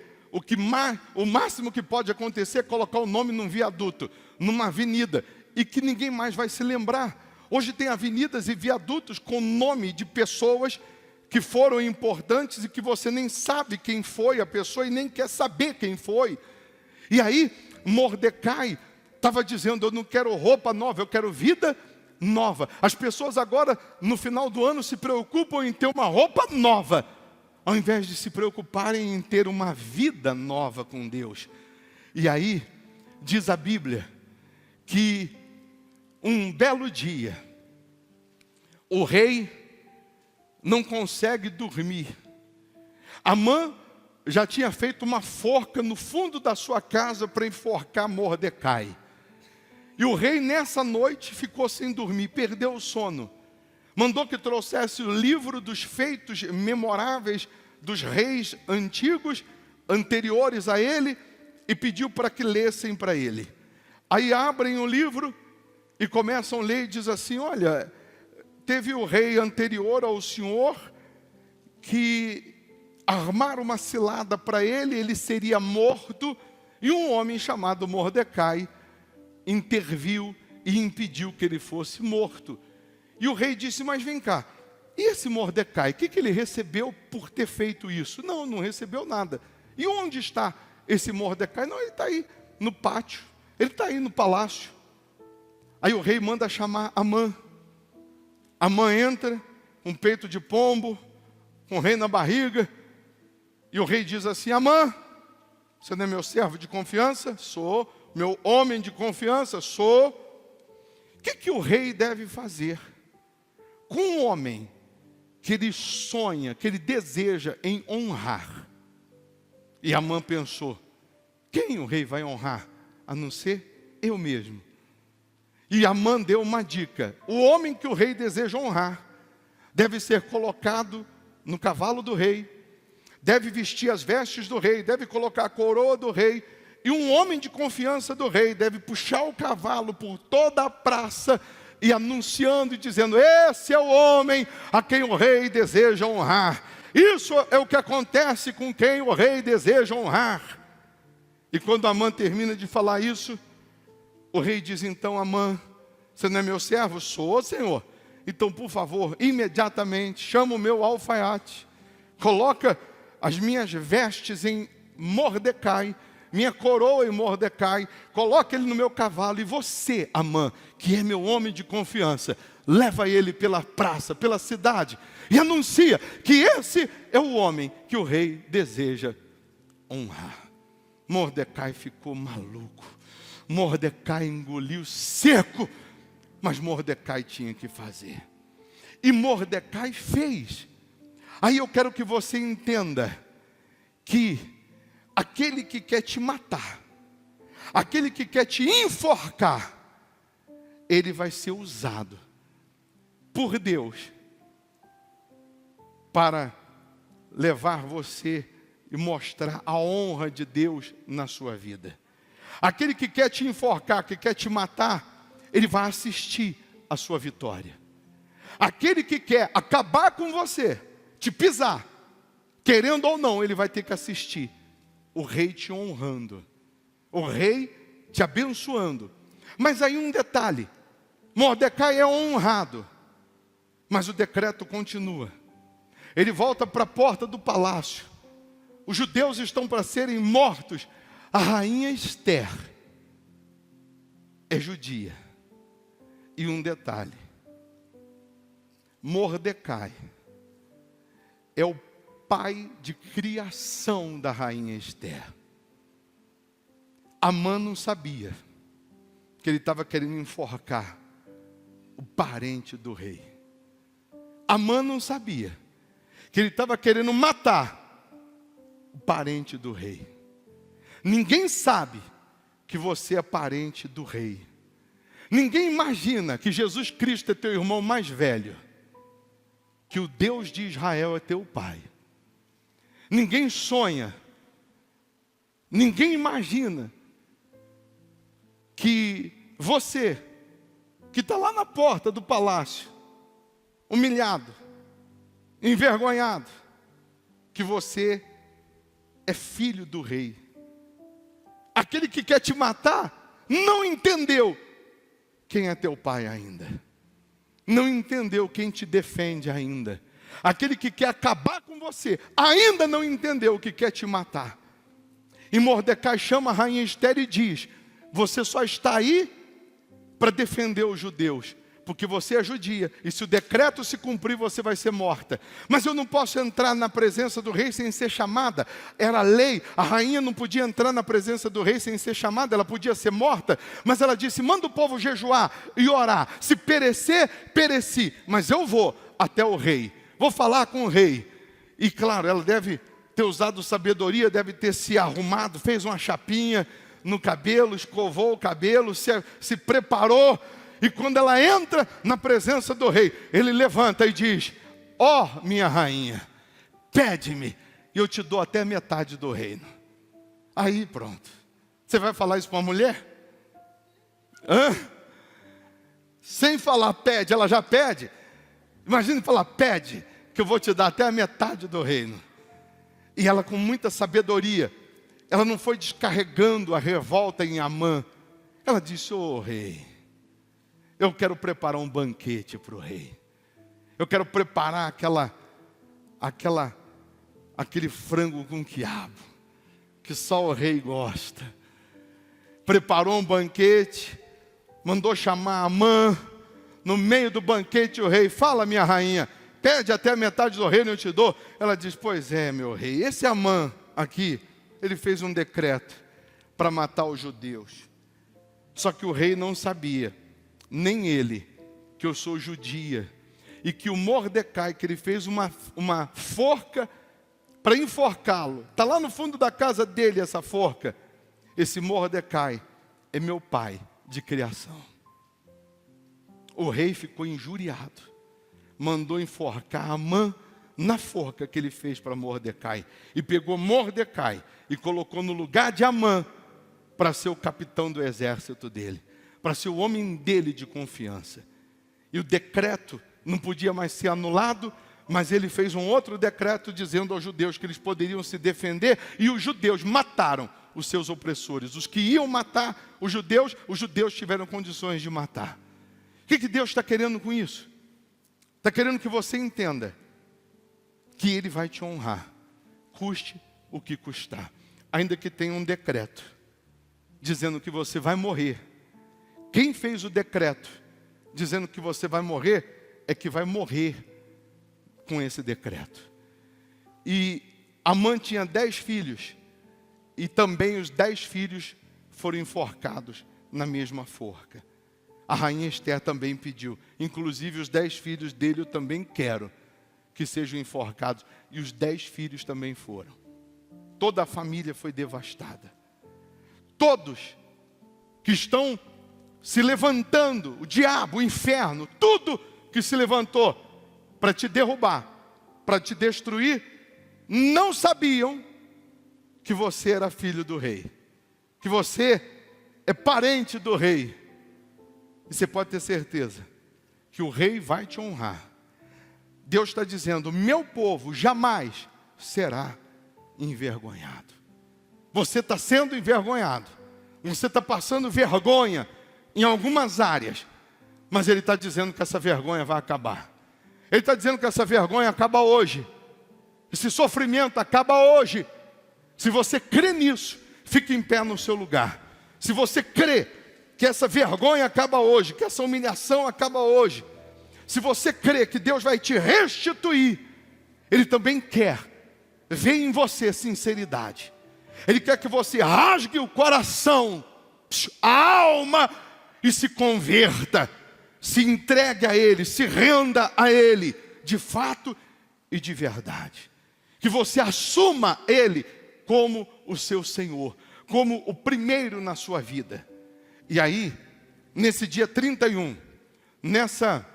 o máximo que pode acontecer é colocar o nome num viaduto, numa avenida, e que ninguém mais vai se lembrar. Hoje tem avenidas e viadutos com nome de pessoas que foram importantes e que você nem sabe quem foi a pessoa e nem quer saber quem foi. E aí Mordecai estava dizendo, eu não quero roupa nova, eu quero vida nova. As pessoas agora, no final do ano, se preocupam em ter uma roupa nova, ao invés de se preocuparem em ter uma vida nova com Deus. E aí, diz a Bíblia, que um belo dia, o rei não consegue dormir. Amã já tinha feito uma forca no fundo da sua casa para enforcar Mordecai. E o rei nessa noite ficou sem dormir, perdeu o sono. Mandou que trouxesse o livro dos feitos memoráveis dos reis antigos, anteriores a ele, e pediu para que lessem para ele. Aí abrem o livro e começam a ler e diz assim: olha, teve o rei anterior ao senhor que armaram uma cilada para ele, ele seria morto, e um homem chamado Mordecai interviu e impediu que ele fosse morto. E o rei disse: mas vem cá, e esse Mordecai, o que ele recebeu por ter feito isso? Não, não recebeu nada. E onde está esse Mordecai? Não, ele está aí no pátio, ele está aí no palácio. Aí o rei manda chamar Amã. Amã entra, com peito de pombo, com o rei na barriga, e o rei diz assim: Amã, você não é meu servo de confiança? Sou. Meu homem de confiança? Sou. O que o rei deve fazer com um homem que ele sonha, que ele deseja em honrar? E Amã pensou: quem o rei vai honrar, a não ser eu mesmo? E Amã deu uma dica: o homem que o rei deseja honrar deve ser colocado no cavalo do rei, deve vestir as vestes do rei, deve colocar a coroa do rei, e um homem de confiança do rei deve puxar o cavalo por toda a praça e anunciando e dizendo: esse é o homem a quem o rei deseja honrar. Isso é o que acontece com quem o rei deseja honrar. E quando Amã termina de falar isso, o rei diz: então, Amã, você não é meu servo? Sou, senhor. Então, por favor, imediatamente chama o meu alfaiate, coloca as minhas vestes em Mordecai, minha coroa em Mordecai, coloca ele no meu cavalo, e você, Amã, que é meu homem de confiança, leva ele pela praça, pela cidade, e anuncia que esse é o homem que o rei deseja honrar. Mordecai ficou maluco. Mordecai engoliu seco, mas Mordecai tinha que fazer. E Mordecai fez. Aí eu quero que você entenda que aquele que quer te matar, aquele que quer te enforcar, ele vai ser usado por Deus para levar você e mostrar a honra de Deus na sua vida. Aquele que quer te enforcar, que quer te matar, ele vai assistir a sua vitória. Aquele que quer acabar com você, te pisar, querendo ou não, ele vai ter que assistir o rei te honrando, o rei te abençoando. Mas aí um detalhe: Mordecai é honrado, mas o decreto continua. Ele volta para a porta do palácio. Os judeus estão para serem mortos. A rainha Esther é judia. E um detalhe: Mordecai é o pai de criação da rainha Esther. Amã não sabia que ele estava querendo enforcar o parente do rei. Amã não sabia que ele estava querendo matar o parente do rei. Ninguém sabe que você é parente do rei. Ninguém imagina que Jesus Cristo é teu irmão mais velho, que o Deus de Israel é teu pai. Ninguém sonha, ninguém imagina que você, que está lá na porta do palácio, humilhado, envergonhado, que você é filho do rei. Aquele que quer te matar não entendeu quem é teu pai ainda, não entendeu quem te defende ainda. Aquele que quer acabar com você ainda não entendeu o que quer te matar. E Mordecai chama a rainha Esther e diz: você só está aí para defender os judeus, porque você é judia, e se o decreto se cumprir, você vai ser morta. Mas eu não posso entrar na presença do rei sem ser chamada. Era lei, a rainha não podia entrar na presença do rei sem ser chamada, ela podia ser morta. Mas ela disse, manda o povo jejuar e orar. Se perecer, pereci, mas eu vou até o rei. Vou falar com o rei. E claro, ela deve ter usado sabedoria, deve ter se arrumado, fez uma chapinha no cabelo, escovou o cabelo, se preparou. E quando ela entra na presença do rei, ele levanta e diz, ó minha rainha, pede-me, e eu te dou até metade do reino. Aí pronto. Você vai falar isso para uma mulher? Hã? Sem falar pede, ela já pede. Imagine falar pede, que eu vou te dar até a metade do reino. E ela com muita sabedoria, ela não foi descarregando a revolta em Amã. Ela disse, ô rei, eu quero preparar um banquete para o rei. Eu quero preparar aquele frango com quiabo, que só o rei gosta. Preparou um banquete, mandou chamar Amã. No meio do banquete o rei, fala minha rainha, pede até a metade do reino eu te dou. Ela diz, pois é meu rei, esse Amã aqui, ele fez um decreto para matar os judeus. Só que o rei não sabia, nem ele, que eu sou judia. E que o Mordecai, que ele fez uma forca para enforcá-lo. Está lá no fundo da casa dele essa forca. Esse Mordecai é meu pai de criação. O rei ficou injuriado. Mandou enforcar Amã na forca que ele fez para Mordecai. E pegou Mordecai e colocou no lugar de Amã para ser o capitão do exército dele. Para ser o homem dele de confiança. E o decreto não podia mais ser anulado, mas ele fez um outro decreto dizendo aos judeus que eles poderiam se defender, e os judeus mataram os seus opressores. Os que iam matar os judeus tiveram condições de matar. O que Deus está querendo com isso? Está querendo que você entenda que Ele vai te honrar, custe o que custar, ainda que tenha um decreto dizendo que você vai morrer. Quem fez o decreto dizendo que você vai morrer, é que vai morrer com esse decreto. E Amã tinha 10 filhos, e também os 10 filhos foram enforcados na mesma forca. A rainha Esther também pediu, inclusive os 10 filhos dele eu também quero que sejam enforcados. E os 10 filhos também foram. Toda a família foi devastada. Todos que estão se levantando, o diabo, o inferno, tudo que se levantou para te derrubar, para te destruir, não sabiam que você era filho do rei, que você é parente do rei. E você pode ter certeza que o rei vai te honrar. Deus está dizendo, meu povo jamais será envergonhado. Você está sendo envergonhado, você está passando vergonha em algumas áreas, mas Ele está dizendo que essa vergonha vai acabar. Ele está dizendo que essa vergonha acaba hoje. Esse sofrimento acaba hoje. Se você crê nisso, fique em pé no seu lugar. Se você crê que essa vergonha acaba hoje, que essa humilhação acaba hoje, se você crê que Deus vai te restituir, Ele também quer ver em você sinceridade. Ele quer que você rasgue o coração, a alma, e se converta, se entregue a Ele, se renda a Ele, de fato e de verdade. Que você assuma Ele como o seu Senhor, como o primeiro na sua vida. E aí, nesse dia 31, nessa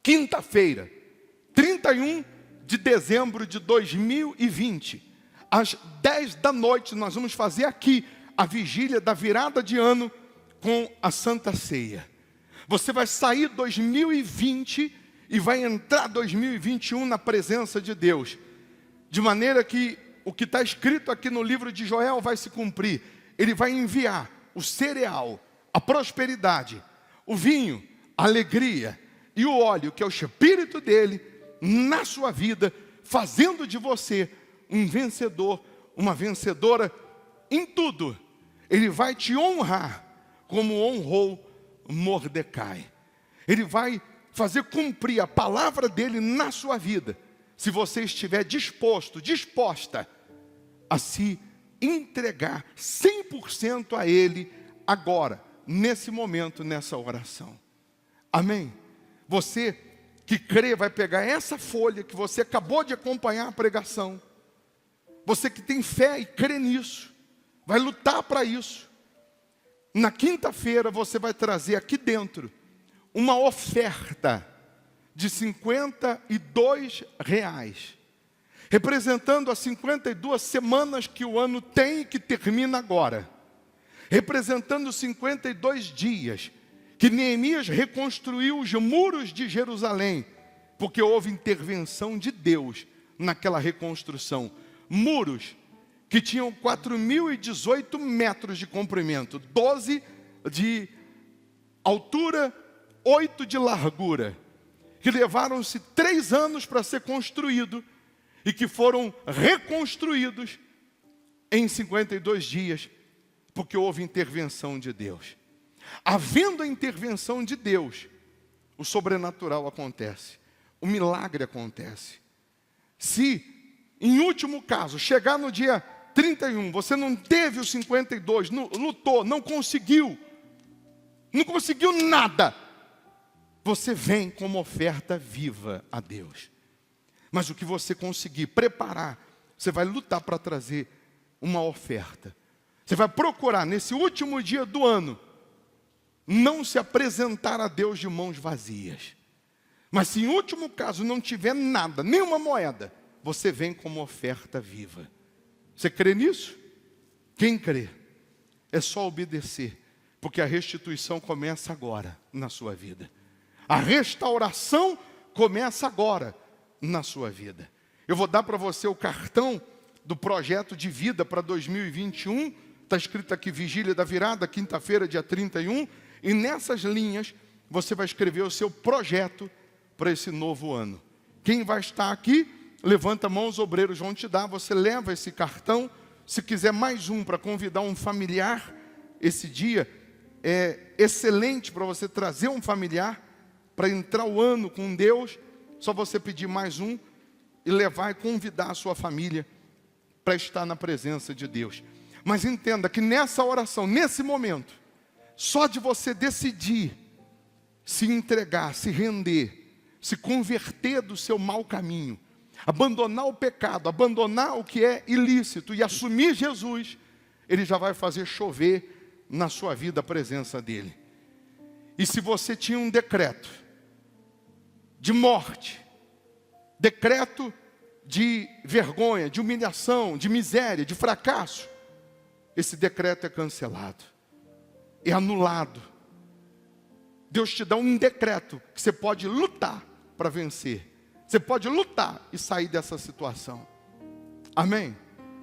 quinta-feira, 31 de dezembro de 2020, às 10 da noite, nós vamos fazer aqui a vigília da virada de ano com a Santa Ceia. Você vai sair 2020 e vai entrar 2021 na presença de Deus, de maneira que o que está escrito aqui no livro de Joel vai se cumprir. Ele vai enviar o cereal, a prosperidade, o vinho, a alegria e o óleo, que é o espírito dele, na sua vida, fazendo de você um vencedor, uma vencedora em tudo. Ele vai te honrar como honrou Mordecai. Ele vai fazer cumprir a palavra dele na sua vida, se você estiver disposto, disposta a se entregar 100% a Ele agora, nesse momento, nessa oração. Amém? Você que crê vai pegar essa folha que você acabou de acompanhar a pregação. Você que tem fé e crê nisso, vai lutar para isso. Na quinta-feira você vai trazer aqui dentro uma oferta de R$52, representando as 52 semanas que o ano tem e que termina agora, representando os 52 dias que Neemias reconstruiu os muros de Jerusalém, porque houve intervenção de Deus naquela reconstrução. Muros que tinham 4.018 metros de comprimento, 12 de altura, 8 de largura, que levaram-se 3 anos para ser construído e que foram reconstruídos em 52 dias, porque houve intervenção de Deus. Havendo a intervenção de Deus, o sobrenatural acontece, o milagre acontece. Se, em último caso, chegar no dia 31, você não teve os 52, lutou, não conseguiu nada, você vem com uma oferta viva a Deus. Mas o que você conseguir preparar, você vai lutar para trazer uma oferta. Você vai procurar, nesse último dia do ano, não se apresentar a Deus de mãos vazias. Mas se em último caso não tiver nada, nenhuma moeda, você vem com uma oferta viva. Você crê nisso? Quem crê? É só obedecer, porque a restituição começa agora na sua vida. A restauração começa agora na sua vida. Eu vou dar para você o cartão do projeto de vida para 2021. Está escrito aqui, Vigília da Virada, quinta-feira, dia 31. E nessas linhas, você vai escrever o seu projeto para esse novo ano. Quem vai estar aqui, levanta a mão, os obreiros vão te dar. Você leva esse cartão. Se quiser mais um para convidar um familiar, esse dia é excelente para você trazer um familiar para entrar o ano com Deus. Só você pedir mais um e levar e convidar a sua família para estar na presença de Deus. Mas entenda que nessa oração, nesse momento, só de você decidir se entregar, se render, se converter do seu mau caminho, abandonar o pecado, abandonar o que é ilícito e assumir Jesus, Ele já vai fazer chover na sua vida a presença dEle. E se você tinha um decreto de morte, decreto de vergonha, de humilhação, de miséria, de fracasso, esse decreto é cancelado, é anulado. Deus te dá um decreto que você pode lutar para vencer. Você pode lutar e sair dessa situação. Amém?